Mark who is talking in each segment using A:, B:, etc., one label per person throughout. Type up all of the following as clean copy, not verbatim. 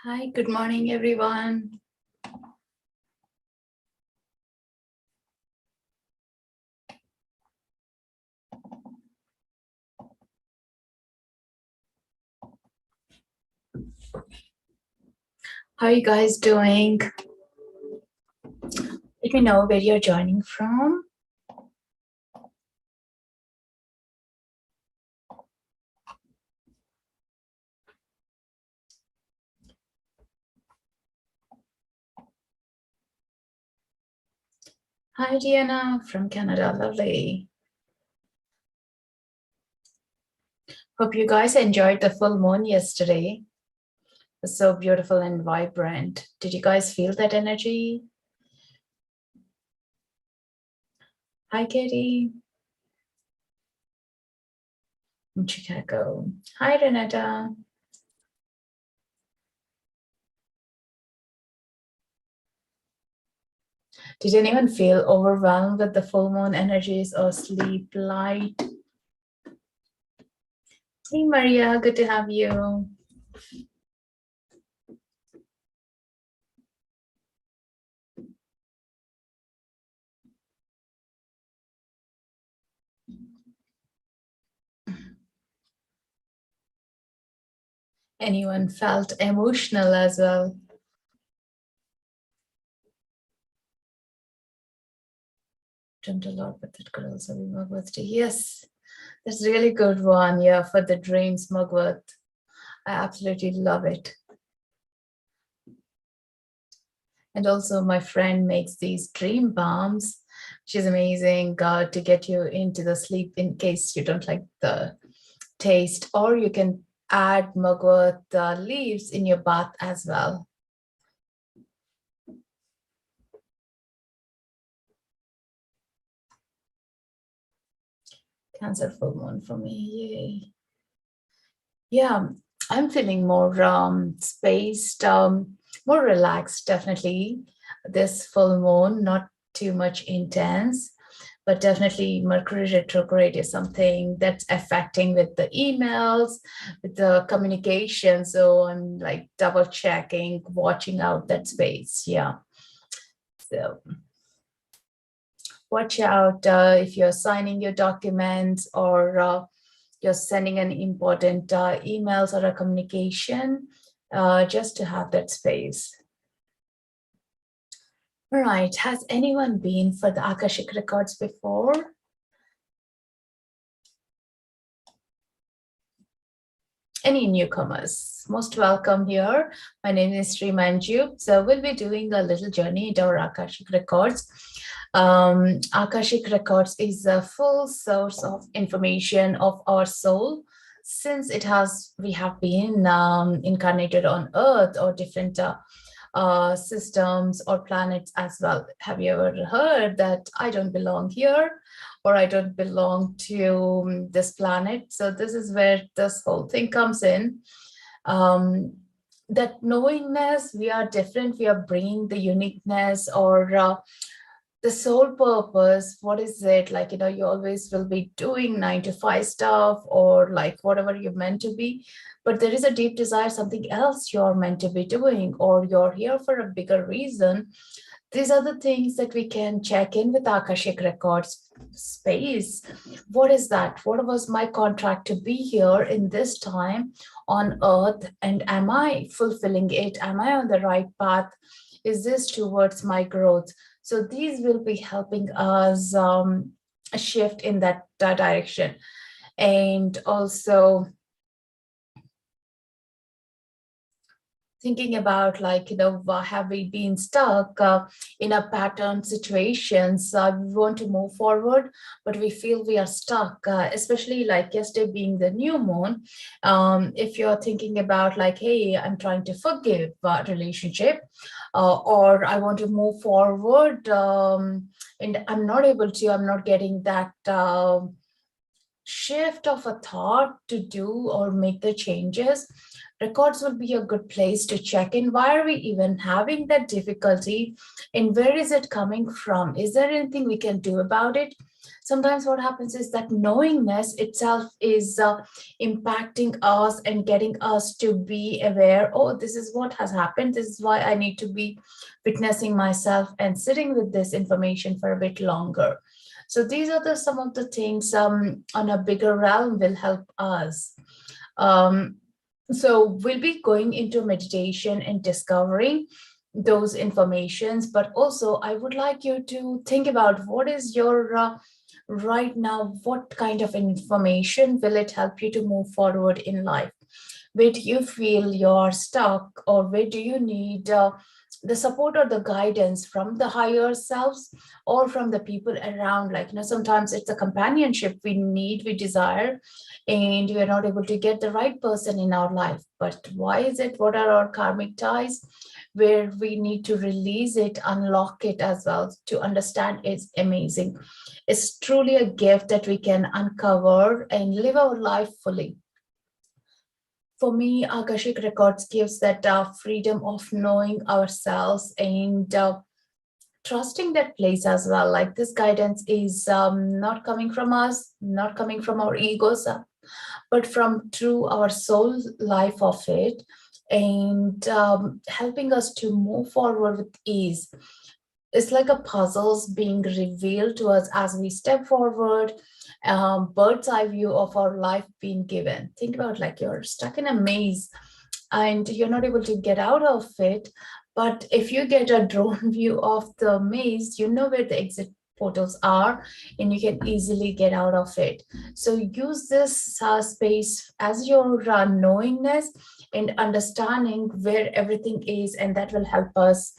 A: Hi, good morning, everyone. How are you guys doing? Let me know where you're joining from. Hi, Diana from Canada. Lovely. Hope you guys enjoyed the full moon yesterday. It was so beautiful and vibrant. Did you guys feel that energy? Hi, Katie from Chicago. Hi, Renata. Did anyone feel overwhelmed with the full moon energies or sleep light? Hey, Maria, good to have you. Anyone felt emotional as well? Dreamt a lot, but that could also be Mugworth too. Yes, that's a really good one. Yeah, for the dreams, Mugworth. I absolutely love it. And also, my friend makes these dream balms. She's amazing to get you into the sleep in case you don't like the taste, or you can add Mugworth leaves in your bath as well. Cancer full moon for me. Yay. Yeah, I'm feeling more spaced, more relaxed, definitely. This full moon, not too much intense, but definitely Mercury retrograde is something that's affecting with the emails, with the communication. So I'm like double checking, watching out that space. Yeah. So watch out if you're signing your documents or you're sending an important emails or a communication, just to have that space. All right, has anyone been for the Akashic Records before? Any newcomers? Most welcome here. My name is Srimanju. So we'll be doing a little journey into our Akashic Records. Akashic Records is a full source of information of our soul. Since we have been incarnated on Earth or different systems or planets as well. Have you ever heard that I don't belong here or I don't belong to this planet? So this is where this whole thing comes in. That knowingness, we are different, we are bringing the uniqueness or the sole purpose. What is it? Like, you always will be doing 9 to 5 stuff or like whatever you're meant to be, but there is a deep desire, something else you're meant to be doing, or you're here for a bigger reason. These are the things that we can check in with Akashic Records space. What is that? What was my contract to be here in this time on Earth? And am I fulfilling it? Am I on the right path? Is this towards my growth? So these will be helping us shift in that direction. And also thinking about like, have we been stuck in a pattern situations? We want to move forward, but we feel we are stuck, especially like yesterday being the new moon. If you're thinking about like, hey, I'm trying to forgive a relationship or I want to move forward and I'm not able to, I'm not getting that shift of a thought to do or make the changes, records will be a good place to check in. Why are we even having that difficulty and where is it coming from? Is there anything we can do about it? sometimes what happens is that knowingness itself is impacting us and getting us to be aware, oh, this is what has happened, this is why I need to be witnessing myself and sitting with this information for a bit longer. So these are some of the things on a bigger realm will help us. Um, so we'll be going into meditation and discovering those informations, but also I would like you to think about what is your right now, what kind of information will it help you to move forward in life? Where do you feel you're stuck, or where do you need the support or the guidance from the higher selves or from the people around? Like, sometimes it's a companionship we need, we desire, and we are not able to get the right person in our life. But why is it? What are our karmic ties where we need to release it, unlock it as well to understand it's amazing? It's truly a gift that we can uncover and live our life fully. For me, Akashic Records gives that freedom of knowing ourselves and trusting that place as well. Like, this guidance is not coming from us, not coming from our egos, but from through our soul life of it, and helping us to move forward with ease. It's like a puzzles being revealed to us as we step forward, bird's eye view of our life being given. Think about, like, you're stuck in a maze and you're not able to get out of it. But if you get a drone view of the maze, you know where the exit portals are and you can easily get out of it. So use this space as your knowingness and understanding where everything is, and that will help us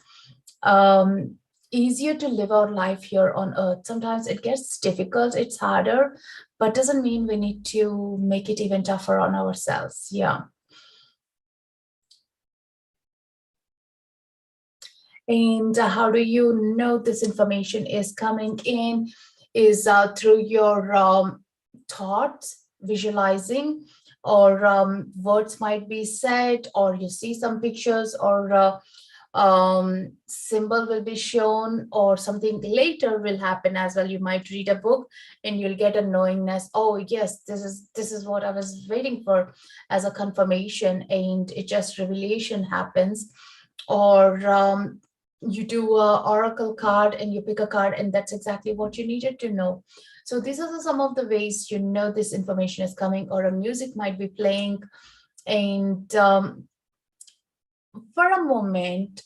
A: easier to live our life here on earth. Sometimes it gets difficult, it's harder, but doesn't mean we need to make it even tougher on ourselves. Yeah. And how do you know this information is coming in? Is through your thoughts, visualizing, or words might be said, or you see some pictures, or symbol will be shown, or something later will happen as well. You might read a book and you'll get a knowingness, oh yes, this is what I was waiting for as a confirmation, and it just revelation happens. Or you do a oracle card and you pick a card and that's exactly what you needed to know. So these are some of the ways you know this information is coming. Or a music might be playing, and for a moment,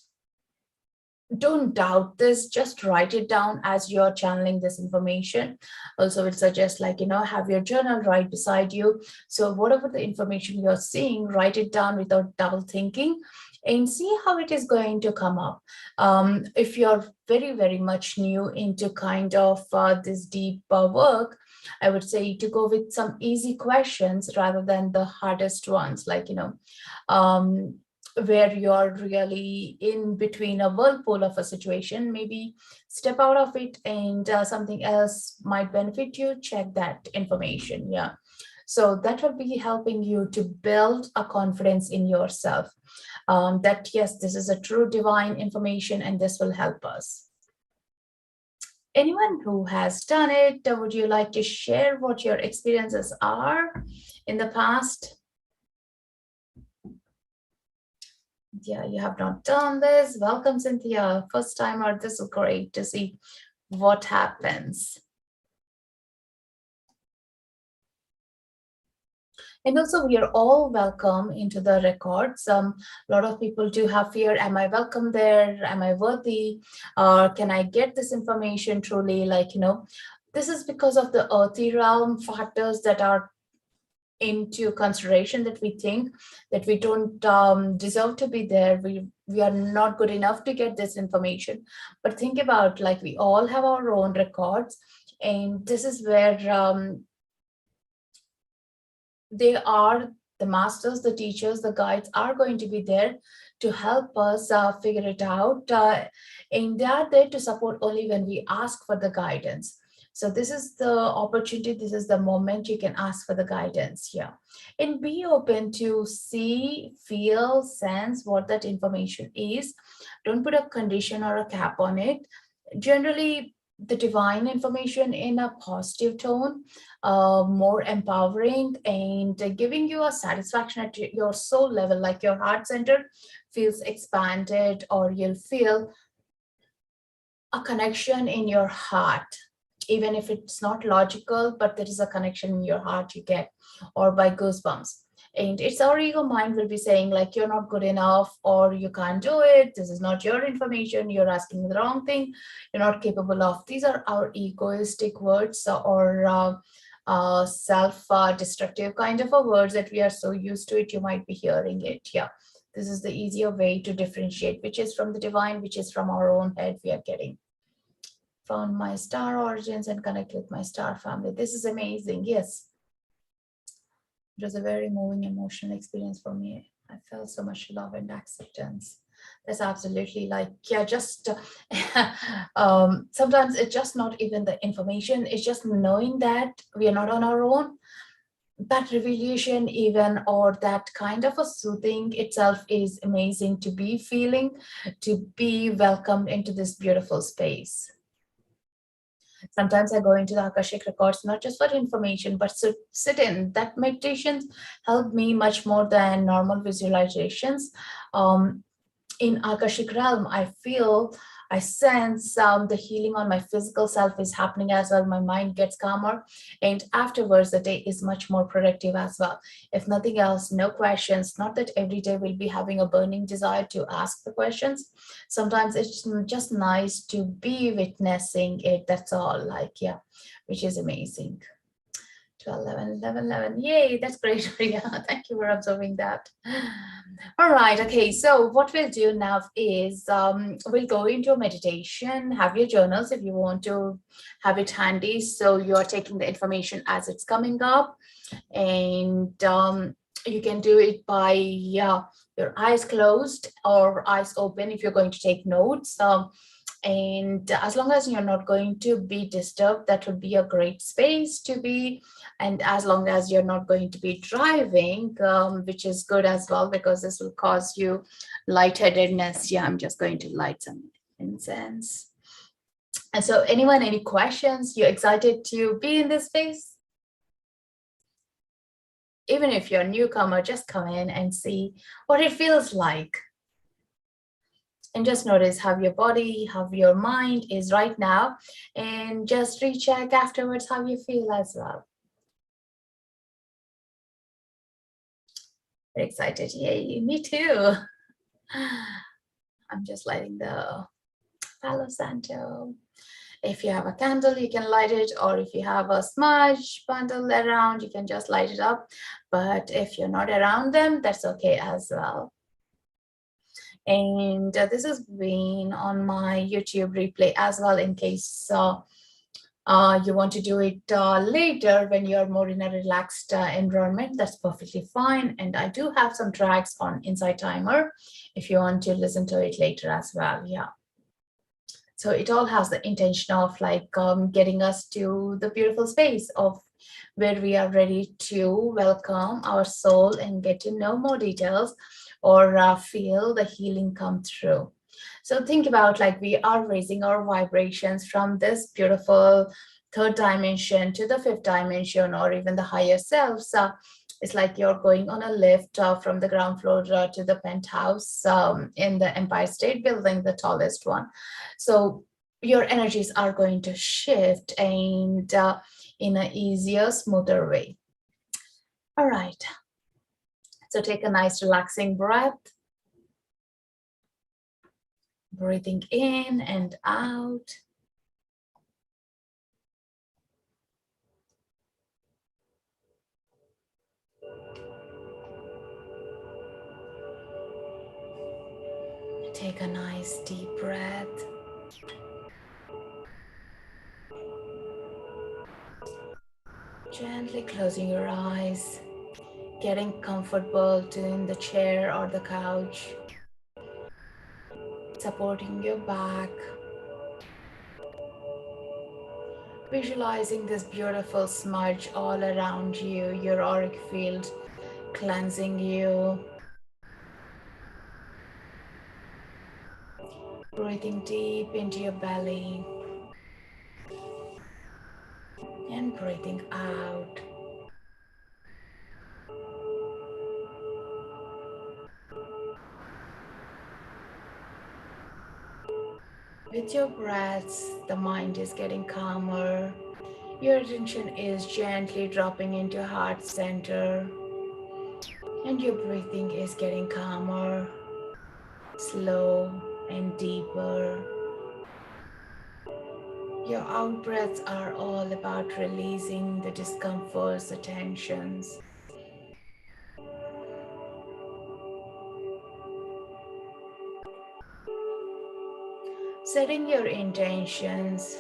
A: don't doubt this, just write it down as you're channeling this information. Also, it suggests, like, have your journal right beside you. So whatever the information you're seeing, write it down without double thinking and see how it is going to come up. If you're very, very much new into kind of this deep work, I would say to go with some easy questions rather than the hardest ones, like, where you're really in between a whirlpool of a situation. Maybe step out of it and something else might benefit you. Check that information. Yeah. So that will be helping you to build a confidence in yourself, that yes, this is a true divine information and this will help us. Anyone who has done it, would you like to share what your experiences are in the past? Yeah, you have not done this. Welcome, Cynthia. First timer. This is great to see what happens. And also, we are all welcome into the records. A lot of people do have fear. Am I welcome there? Am I worthy? Or can I get this information truly? Like, this is because of the earthy realm factors that are into consideration, that we think that we don't deserve to be there. We are not good enough to get this information. But think about, like, we all have our own records, and this is where they are the masters, the teachers, the guides are going to be there to help us figure it out. And they are there to support only when we ask for the guidance. So this is the opportunity, this is the moment you can ask for the guidance here. And be open to see, feel, sense what that information is. Don't put a condition or a cap on it. Generally, the divine information in a positive tone, more empowering, and giving you a satisfaction at your soul level, like your heart center feels expanded, or you'll feel a connection in your heart, even if it's not logical, but there is a connection in your heart you get, or by goosebumps. And it's our ego mind will be saying, like, you're not good enough, or you can't do it. This is not your information. You're asking the wrong thing. You're not capable of. These are our egoistic words, or self destructive kind of a words that we are so used to it. You might be hearing it. Yeah. This is the easier way to differentiate which is from the divine, which is from our own head we are getting. Found my star origins and connect with my star family. This is amazing. Yes. It was a very moving emotional experience for me. I felt so much love and acceptance. That's absolutely like, yeah, just sometimes it's just not even the information, it's just knowing that we are not on our own. That revelation even, or that kind of a soothing itself is amazing to be feeling, to be welcomed into this beautiful space. Sometimes I go into the Akashic Records, not just for information, but sit in. That meditations help me much more than normal visualizations. In Akashic realm, I sense the healing on my physical self is happening as well. My mind gets calmer, and afterwards the day is much more productive as well. If nothing else, no questions. Not that every day we'll be having a burning desire to ask the questions. Sometimes it's just nice to be witnessing it. That's all. Like, yeah, which is amazing. 12, 11, 11, 11. Yay, that's great, Priya. Thank you for observing that. All right, okay, so what we'll do now is we'll go into a meditation. Have your journals if you want to have it handy, so you're taking the information as it's coming up. And you can do it by your eyes closed or eyes open if you're going to take notes. And as long as you're not going to be disturbed, that would be a great space to be. And as long as you're not going to be driving, which is good as well, because this will cause you lightheadedness. Yeah, I'm just going to light some incense. And so anyone, any questions? You excited to be in this space? Even if you're a newcomer, just come in and see what it feels like. And just notice how your body, how your mind is right now, and just recheck afterwards how you feel as well. Very excited. Yay, me too. I'm just lighting the Palo Santo. If you have a candle, you can light it, or if you have a smudge bundle around, you can just light it up. But if you're not around them, that's okay as well. And this has been on my YouTube replay as well, in case you want to do it later when you're more in a relaxed environment. That's perfectly fine. And I do have some tracks on Insighttimer if you want to listen to it later as well. Yeah. So it all has the intention of like getting us to the beautiful space of where we are ready to welcome our soul and get to know more details, or feel the healing come through. So think about, like, we are raising our vibrations from this beautiful third dimension to the fifth dimension, or even the higher selves. It's like you're going on a lift from the ground floor to the penthouse in the Empire State Building, the tallest one. So your energies are going to shift, and in an easier, smoother way. All right. So take a nice relaxing breath. Breathing in and out. Take a nice deep breath. Gently closing your eyes, getting comfortable in the chair or the couch, supporting your back. Visualizing this beautiful smudge all around you, your auric field cleansing you. Breathing deep into your belly. and breathing out. With your breaths, the mind is getting calmer. Your attention is gently dropping into heart center, and your breathing is getting calmer, slow and deeper. Your out breaths are all about releasing the discomforts, the tensions. Setting your intentions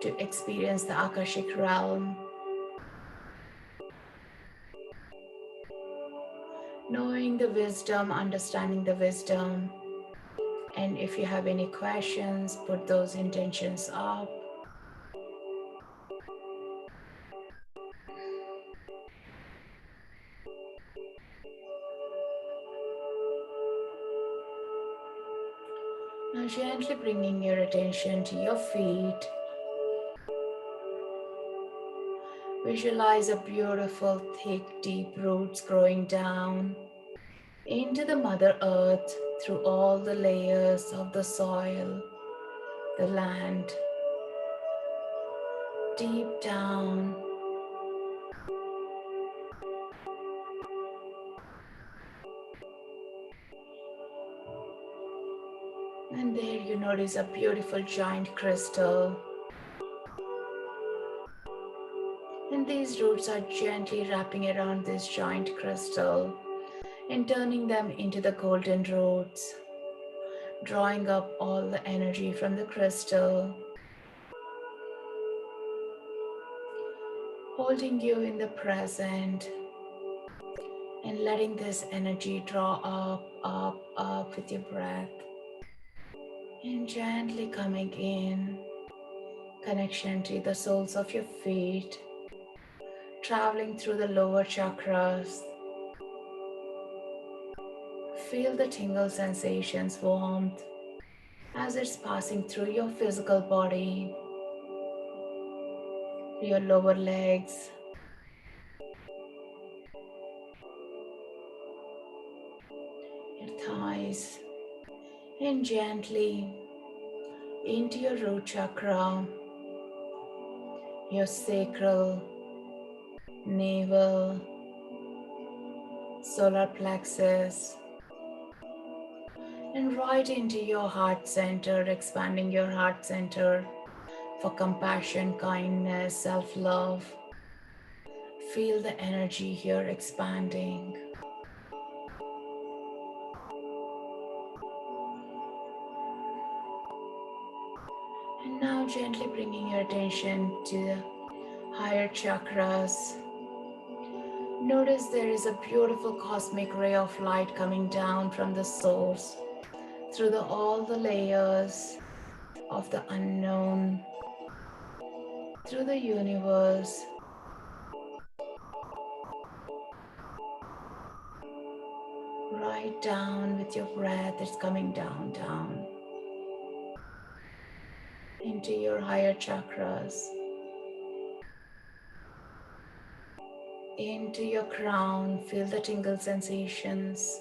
A: to experience the Akashic realm, knowing the wisdom, understanding the wisdom. And if you have any questions, put those intentions up. Now gently bringing your attention to your feet. Visualize a beautiful, thick, deep roots growing down into the Mother Earth through all the layers of the soil, the land, deep down. And there you notice a beautiful giant crystal. And these roots are gently wrapping around this giant crystal and turning them into the golden roots, drawing up all the energy from the crystal, holding you in the present and letting this energy draw up, up, up with your breath and gently coming in, connection to the soles of your feet, traveling through the lower chakras. Feel the tingle sensations, warmth, as it's passing through your physical body, your lower legs, your thighs, and gently into your root chakra, your sacral, navel, solar plexus, and right into your heart center, expanding your heart center for compassion, kindness, self-love. Feel the energy here expanding. And now gently bringing your attention to the higher chakras. Notice there is a beautiful cosmic ray of light coming down from the source through all the layers of the unknown, through the universe, right down with your breath. It's coming down, down into your higher chakras, into your crown. Feel the tingle sensations.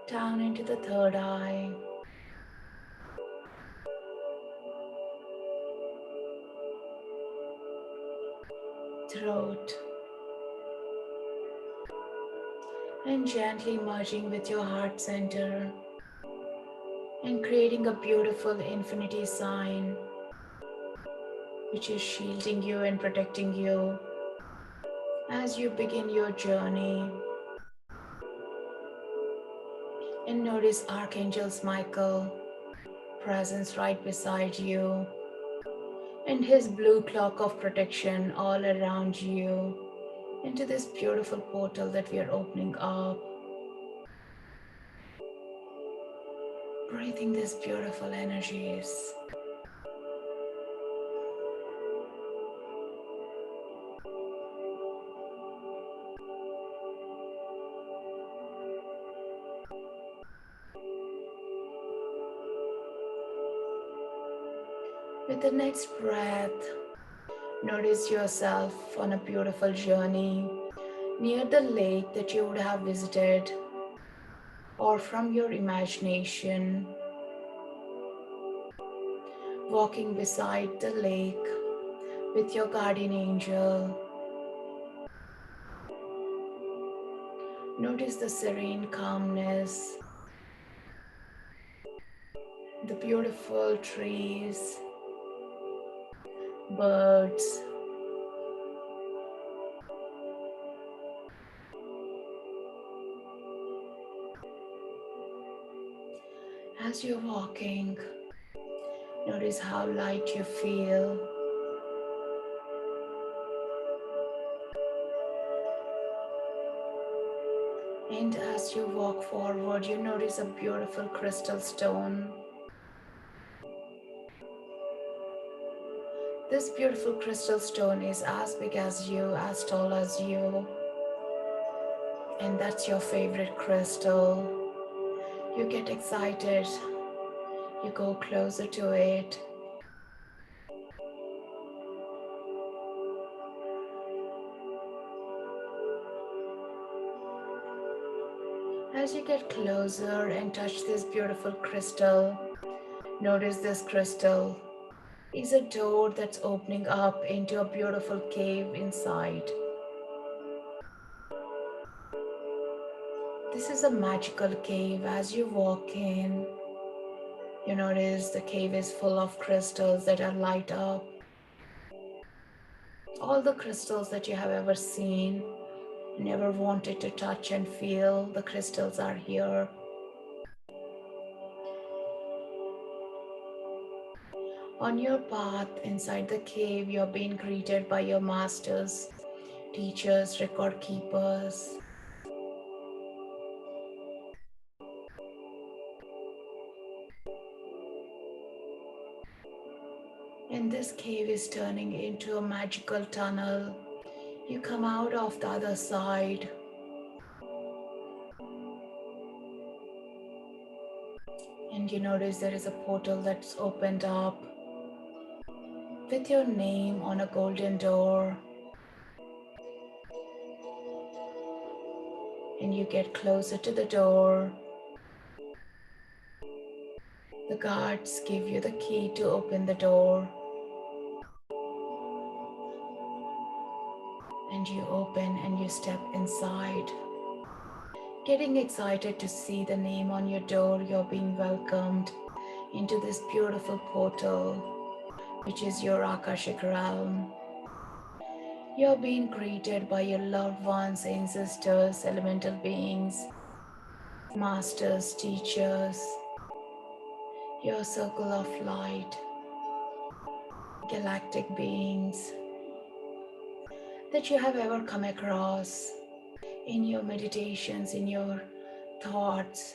A: Down into the third eye, throat, and gently merging with your heart center and creating a beautiful infinity sign which is shielding you and protecting you as you begin your journey. And notice Archangels Michael, presence right beside you, and his blue cloak of protection all around you into this beautiful portal that we are opening up. Breathing these beautiful energies. With the next breath, notice yourself on a beautiful journey near the lake that you would have visited, or from your imagination, walking beside the lake with your guardian angel. Notice the serene calmness, the beautiful trees, birds. As you're walking, notice how light you feel. And as you walk forward, you notice a beautiful crystal stone. This beautiful crystal stone is as big as you, as tall as you, and that's your favorite crystal. You get excited, you go closer to it. As you get closer and touch this beautiful crystal, notice this crystal is a door that's opening up into a beautiful cave inside. This is a magical cave. As you walk in, you notice the cave is full of crystals that are light up. All the crystals that you have ever seen, never wanted to touch and feel, the crystals are here. On your path inside the cave, you're being greeted by your masters, teachers, record keepers. And this cave is turning into a magical tunnel. You come out of the other side. And you notice there is a portal that's opened up with your name on a golden door. And you get closer to the door. The guards give you the key to open the door. And you open and you step inside. Getting excited to see the name on your door, you're being welcomed into this beautiful portal, which is your Akashic realm. You're being greeted by your loved ones, ancestors, elemental beings, masters, teachers, your circle of light, galactic beings that you have ever come across in your meditations, in your thoughts.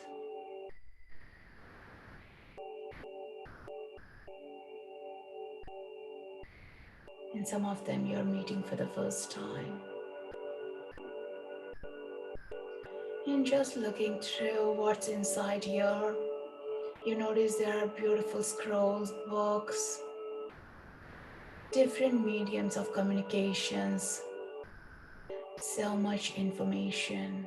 A: And some of them you're meeting for the first time. And just looking through what's inside here, you notice there are beautiful scrolls, books, different mediums of communications, so much information.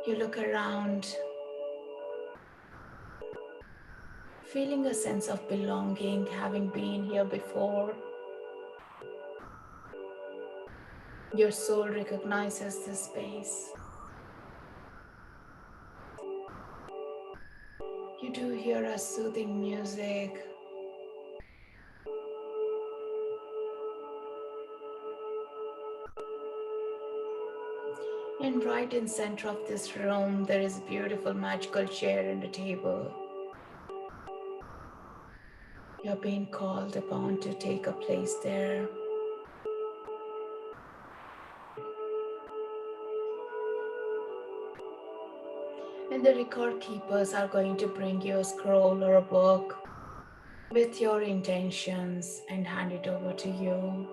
A: You look around, feeling a sense of belonging, having been here before. Your soul recognizes this space. You do hear a soothing music. And right in center of this room, there is a beautiful magical chair and a table. You're being called upon to take a place there. And the record keepers are going to bring you a scroll or a book with your intentions and hand it over to you.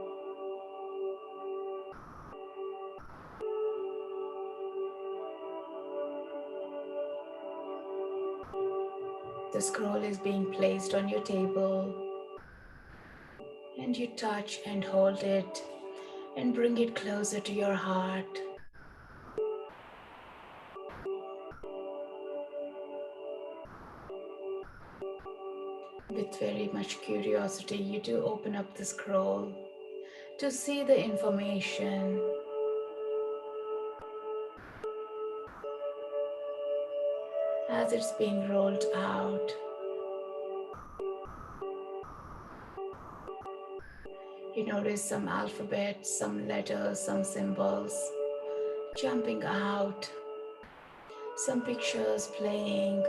A: The scroll is being placed on your table, and you touch and hold it and bring it closer to your heart. With very much curiosity, you do open up the scroll to see the information. As it's being rolled out, you notice some alphabets, some letters, some symbols jumping out, some pictures playing,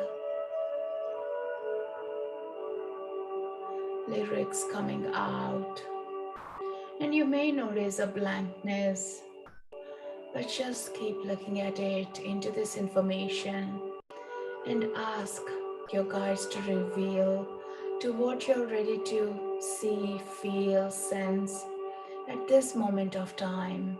A: lyrics coming out, and you may notice a blankness, but just keep looking at it into this information and ask your guides to reveal to what you're ready to see, feel, sense at this moment of time.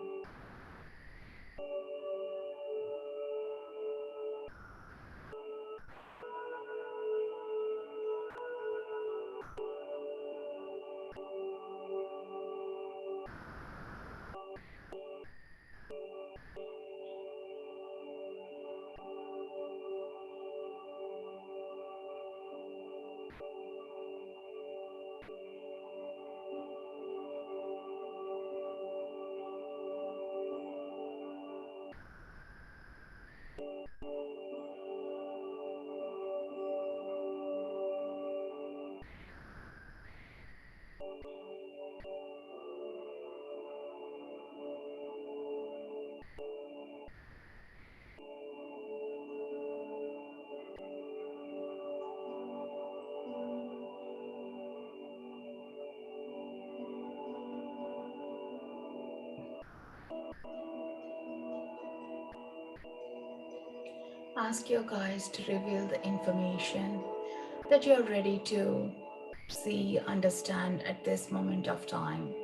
A: Ask your guides to reveal the information that you're ready to see, understand at this moment of time.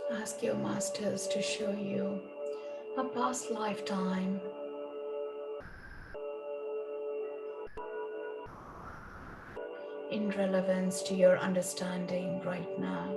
A: Ask your masters to show you a past lifetime in relevance to your understanding right now.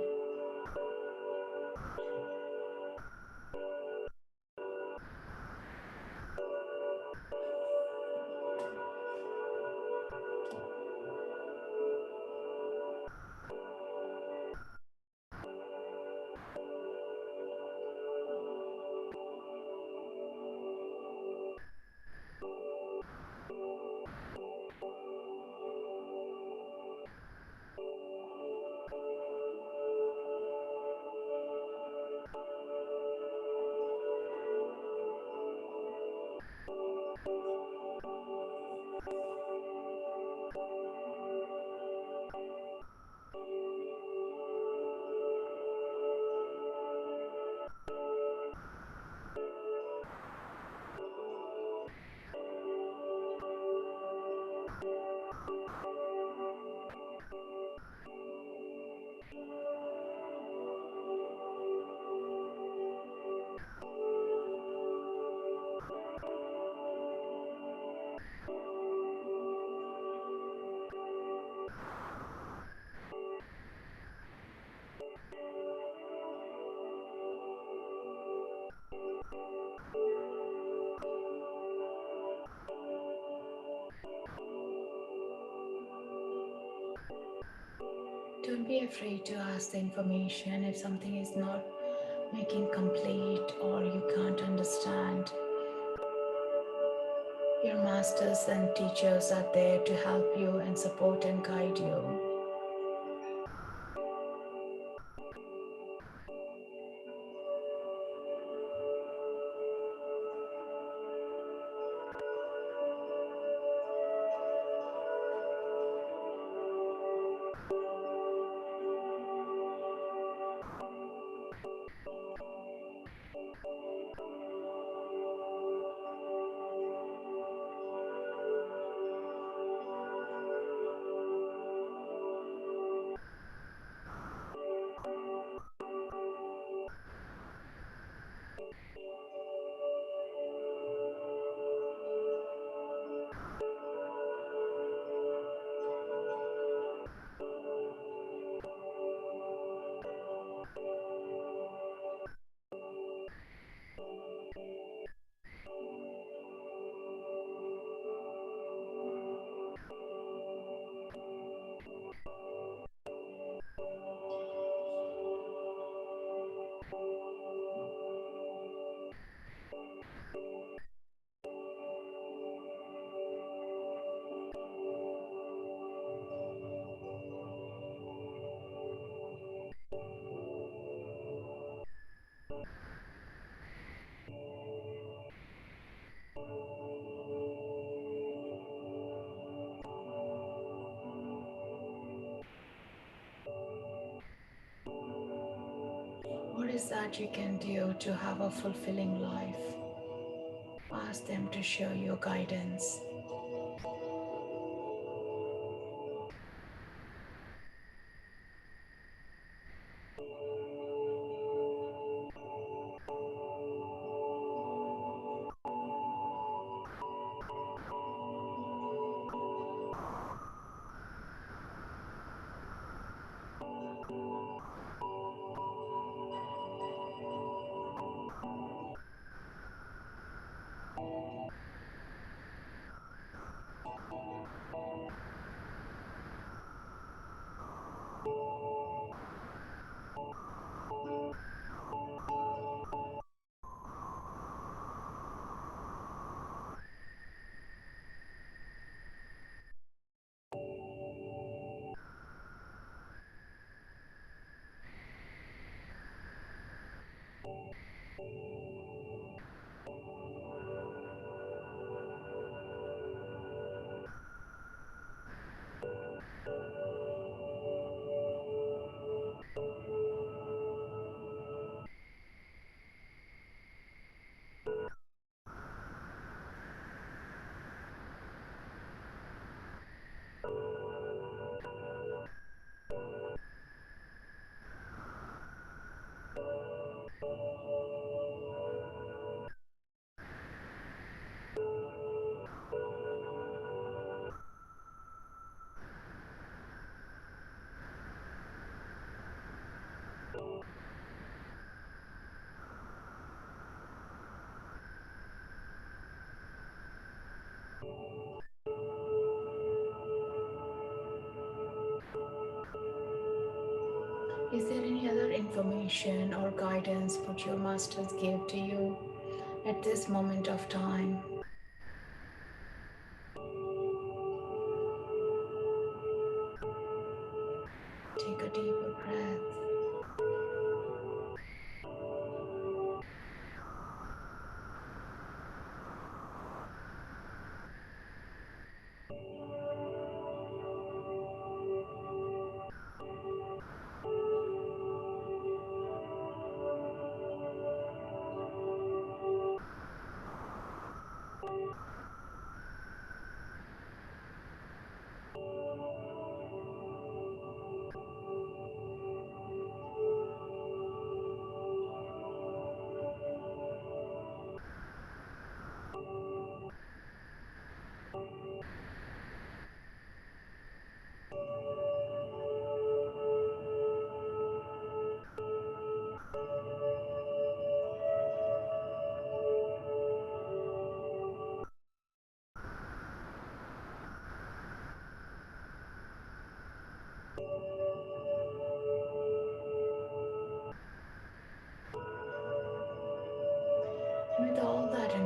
A: Don't be afraid to ask the information if something is not making complete or you can't understand. Your masters and teachers are there to help you and support and guide you. What is that you can do to have a fulfilling life? Ask them to show you guidance. Is there any other information or guidance which your masters gave to you at this moment of time? Take a deeper breath.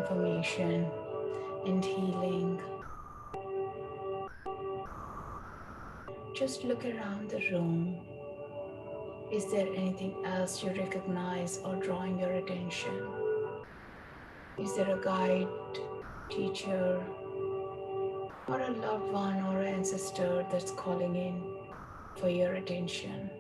A: information and healing. Just look around the room. Is there anything else you recognize or drawing your attention? Is there a guide, teacher, or a loved one or an ancestor that's calling in for your attention?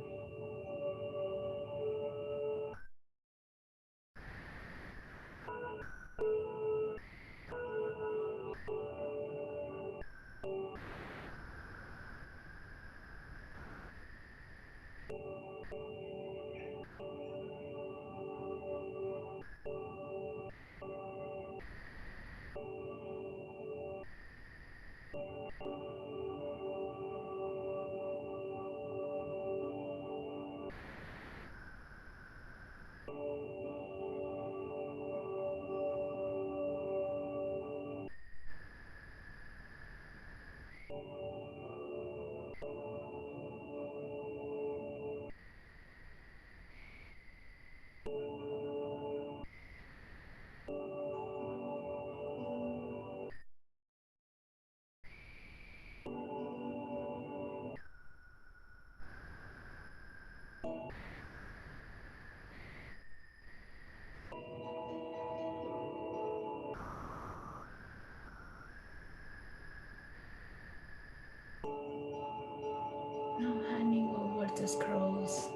A: Now handing over the scrolls.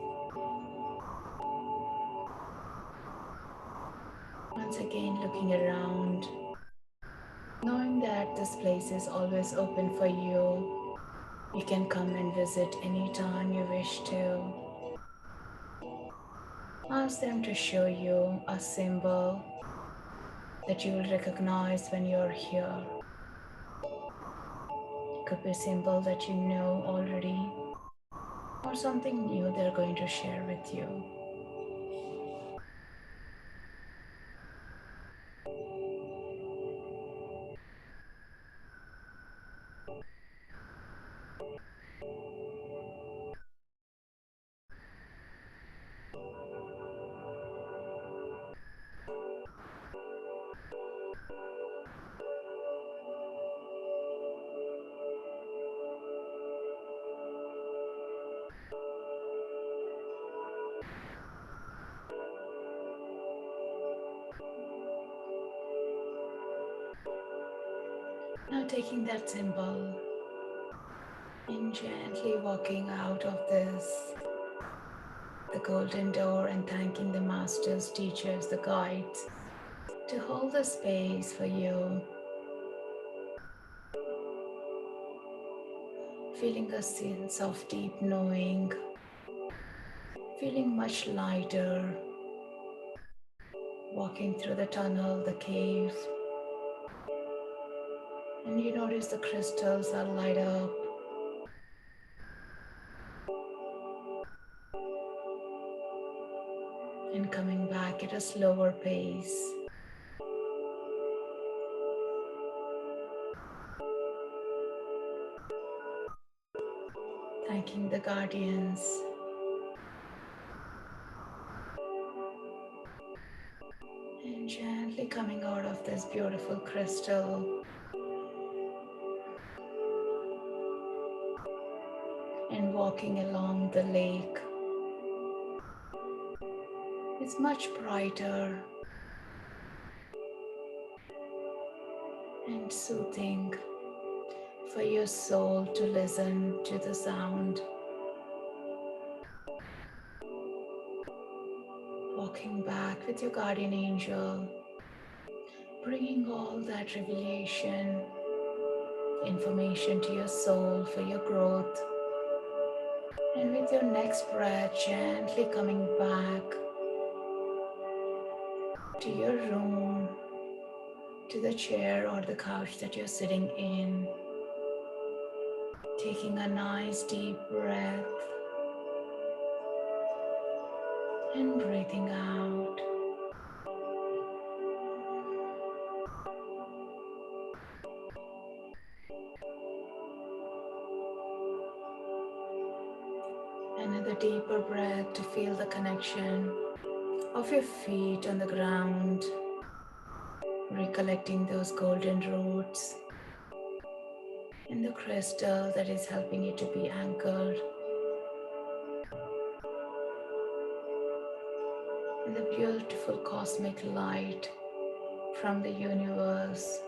A: Once again looking around, knowing that this place is always open for you. You can come and visit anytime you wish to. Ask them to show you a symbol that you will recognize when you're here. It could be a symbol that you know already, or something new they're going to share with you. Now taking that symbol and gently walking out of the golden door, and thanking the masters, teachers, the guides to hold the space for you. Feeling a sense of deep knowing, feeling much lighter, walking through the tunnel, the cave, and you notice the crystals are light up. And coming back at a slower pace. Thanking the guardians. And gently coming out of this beautiful crystal. And walking along the lake. It's much brighter and soothing for your soul to listen to the sound. Walking back with your guardian angel, bringing all that revelation, information to your soul for your growth. And with your next breath, gently coming back to your room, to the chair or the couch that you're sitting in. Taking a nice deep breath and breathing out. Another deeper breath to feel the connection of your feet on the ground, recollecting those golden roots in the crystal that is helping you to be anchored in the beautiful cosmic light from the universe.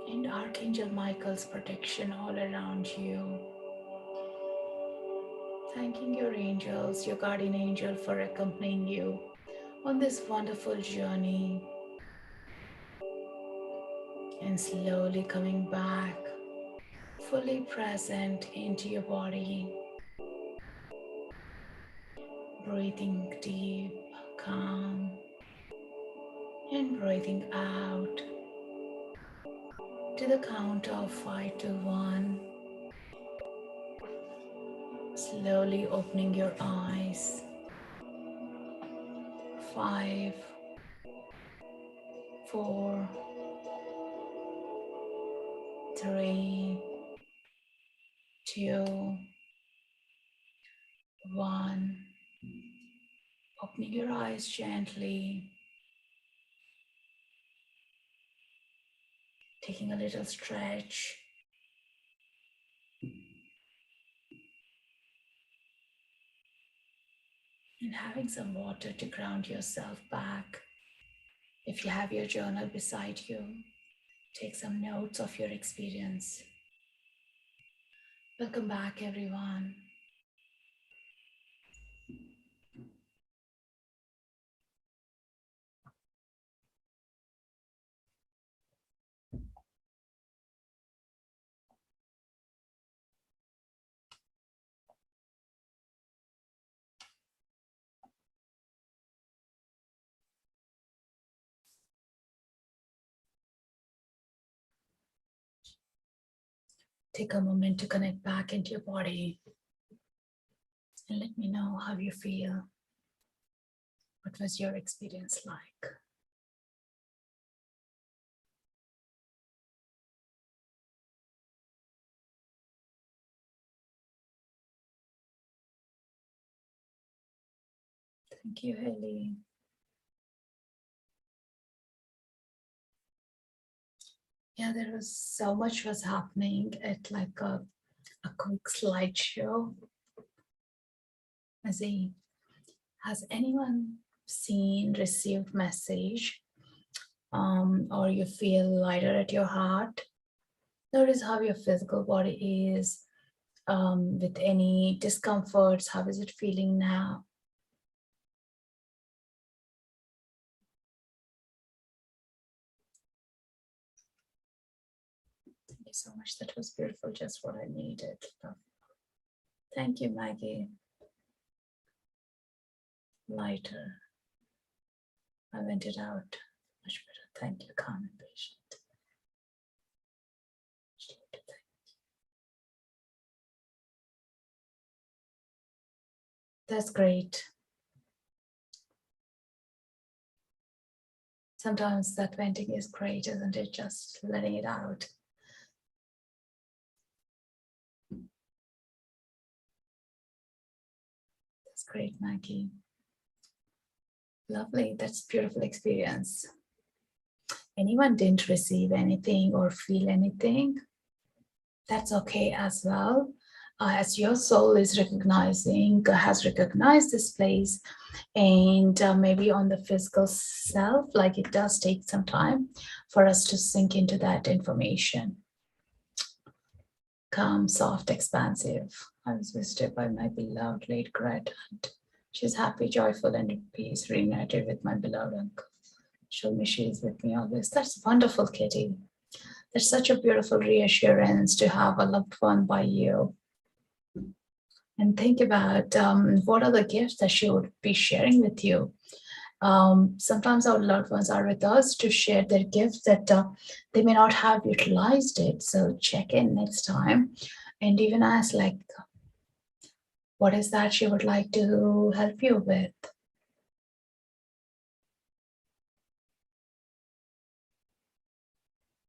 A: And Archangel Michael's protection all around you. Thanking your angels, your guardian angel, for accompanying you on this wonderful journey. And slowly coming back, fully present into your body. Breathing deep, calm, and breathing out to the count of 5 to 1. Slowly opening your eyes. 5, 4, 3, 2, 1. Opening your eyes gently. Taking a little stretch. And having some water to ground yourself back. If you have your journal beside you, take some notes of your experience. Welcome back, everyone. Take a moment to connect back into your body and let me know how you feel. What was your experience like? Thank you, Haley. Yeah, there was so much was happening at like a quick slideshow. Has anyone seen, received message, or you feel lighter at your heart? Notice how your physical body is, with any discomforts. How is it feeling now? Thank you so much. That was beautiful. Just what I needed. Thank you, Maggie. Lighter. I went it out. Much better. Thank you, calm and patient. That's great. Sometimes that venting is great, isn't it? Just letting it out. That's great, Maggie. Lovely. That's a beautiful experience. Anyone didn't receive anything or feel anything? That's okay as well. As your soul is has recognized this place, and maybe on the physical self, like it does take some time for us to sink into that information. Calm, soft, expansive. I was visited by my beloved late Greta. She's happy, joyful, and at peace, reunited with my beloved uncle. Show me she is with me always. That's wonderful, Kitty. That's such a beautiful reassurance to have a loved one by you. And think about what are the gifts that she would be sharing with you. Sometimes our loved ones are with us to share their gifts that they may not have utilized it. So check in next time and even ask, like, what is that she would like to help you with?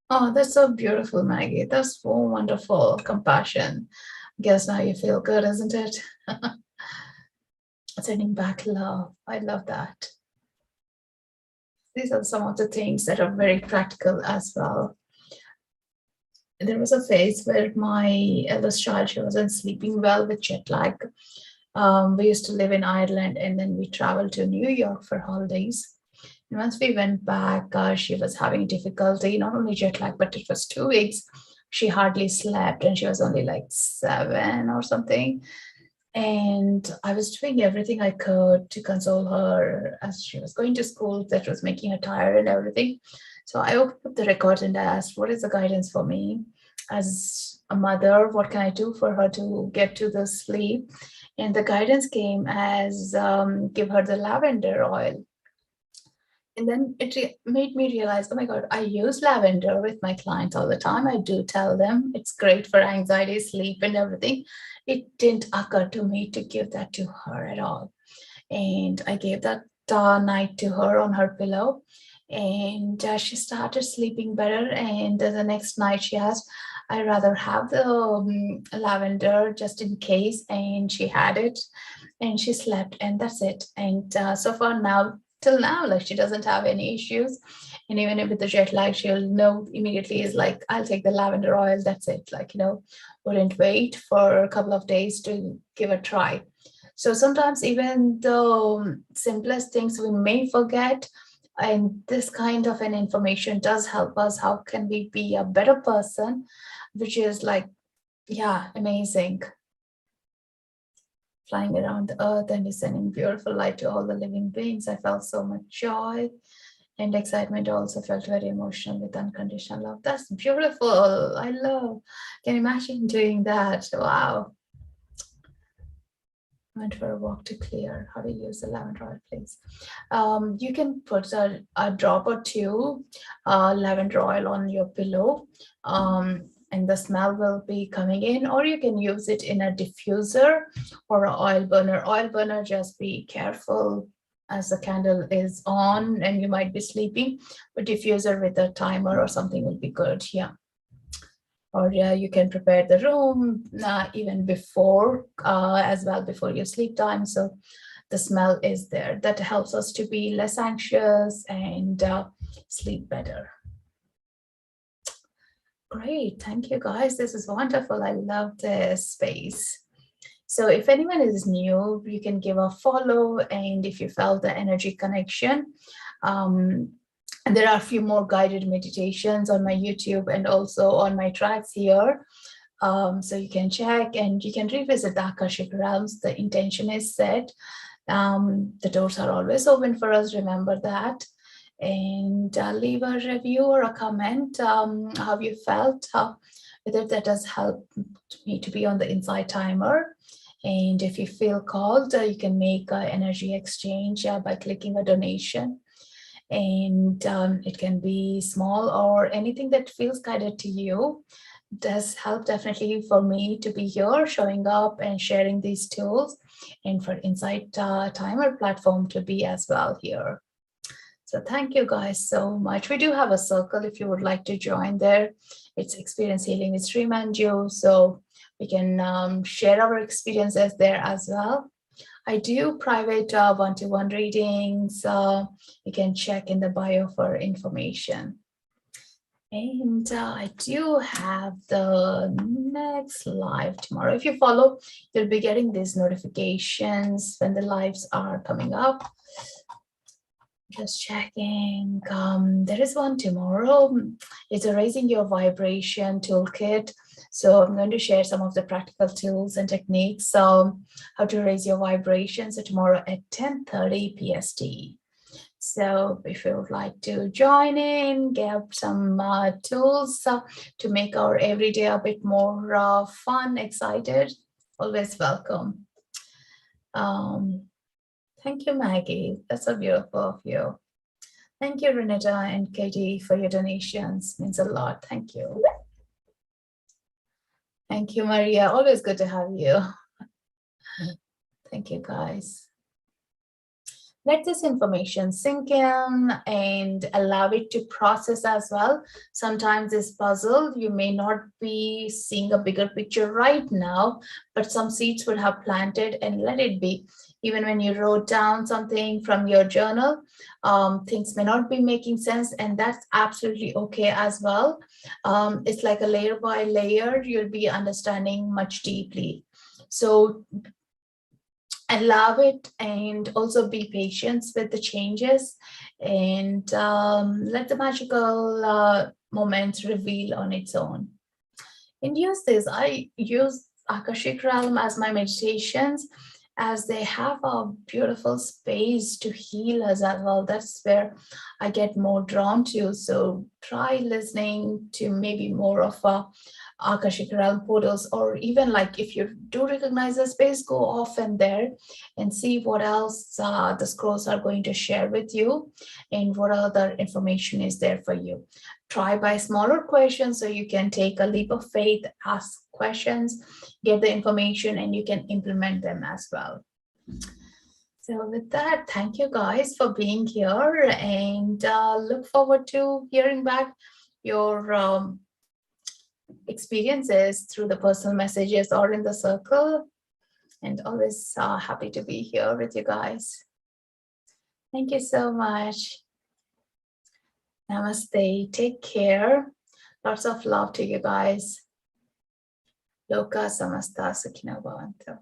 A: Oh, that's so beautiful, Maggie. That's so wonderful compassion. Guess now you feel good, isn't it? Sending back love. I love that. These are some of the things that are very practical as well. There was a phase where my eldest child, she wasn't sleeping well with jet lag. We used to live in Ireland and then we traveled to New York for holidays. And once we went back, she was having difficulty, not only jet lag, but it was 2 weeks. She hardly slept and she was only like 7 or something. And I was doing everything I could to console her as she was going to school, that was making her tired and everything. So I opened up the record and I asked, what is the guidance for me as a mother? What can I do for her to get to the sleep? And the guidance came as give her the lavender oil. And then it made me realize, oh my God, I use lavender with my clients all the time. I do tell them it's great for anxiety, sleep, and everything. It didn't occur to me to give that to her at all. And I gave that night to her on her pillow. And she started sleeping better. And the next night she asked, I rather have the lavender just in case. And she had it and she slept, and that's it. And so far now, till now, like she doesn't have any issues. And even with the jet lag, she'll know immediately is like, I'll take the lavender oil, that's it. Like, wouldn't wait for a couple of days to give a try. So sometimes even the simplest things we may forget, and this kind of an information does help us. How can we be a better person? Which is like, yeah, amazing. Flying around the earth and sending beautiful light to all the living beings. I felt so much joy and excitement. Also felt very emotional with unconditional love. That's beautiful. I love. Can you imagine doing that? Wow. Went for a walk to clear. How to use the lavender oil, please. You can put a drop or two lavender oil on your pillow. And the smell will be coming in, or you can use it in a diffuser or an oil burner. Oil burner, just be careful as the candle is on and you might be sleeping, but diffuser with a timer or something will be good. Yeah. Or you can prepare the room even before, as well, before your sleep time. So the smell is there. That helps us to be less anxious and sleep better. Great, thank you guys. This is wonderful. I love this space. So if anyone is new, you can give a follow, and if you felt the energy connection, and there are a few more guided meditations on my YouTube and also on my tracks here. So you can check and you can revisit the Akashic realms. The intention is set. The doors are always open for us. Remember that. And leave a review or a comment, how you felt, whether that does help me to be on the Insighttimer. And if you feel called, you can make an energy exchange by clicking a donation. And it can be small or anything that feels guided to you. Does help definitely for me to be here, showing up and sharing these tools, and for Insighttimer platform to be as well here. So thank you guys so much. We do have a circle if you would like to join there. It's Experience Healing with Srimanju. So we can share our experiences there as well. I do private one-to-one readings. You can check in the bio for information. And I do have the next live tomorrow. If you follow, you'll be getting these notifications when the lives are coming up. Just checking. There is one tomorrow. It's a Raising Your Vibration toolkit. So I'm going to share some of the practical tools and techniques. So how to raise your vibration. So tomorrow at 10:30 PST. So if you would like to join in, get some tools to make our everyday a bit more fun, excited, always welcome. Thank you, Maggie. That's so beautiful of you. Thank you, Renata and Katie, for your donations. It means a lot. Thank you. Thank you, Maria. Always good to have you. Thank you, guys. let this information sink in and allow it to process as well. Sometimes this puzzle, you may not be seeing a bigger picture right now, but some seeds would have planted, and let it be. Even when you wrote down something from your journal, things may not be making sense, and that's absolutely okay as well. It's like a layer by layer, you'll be understanding much deeply. So allow it, and also be patient with the changes, and let the magical moments reveal on its own. And use this. I use Akashic Realm as my meditations, as they have a beautiful space to heal us as well. That's where I get more drawn to. So try listening to maybe more of a Akashic Realm portals, or even like if you do recognize a space, go off in there and see what else the scrolls are going to share with you, and what other information is there for you. Try by smaller questions, so you can take a leap of faith, ask questions, get the information, and you can implement them as well. So with that, thank you guys for being here, and look forward to hearing back your experiences through the personal messages or in the circle. And always happy to be here with you guys. Thank you so much. Namaste. Take care. Lots of love to you guys. Loka samasta sukhino bhavantu.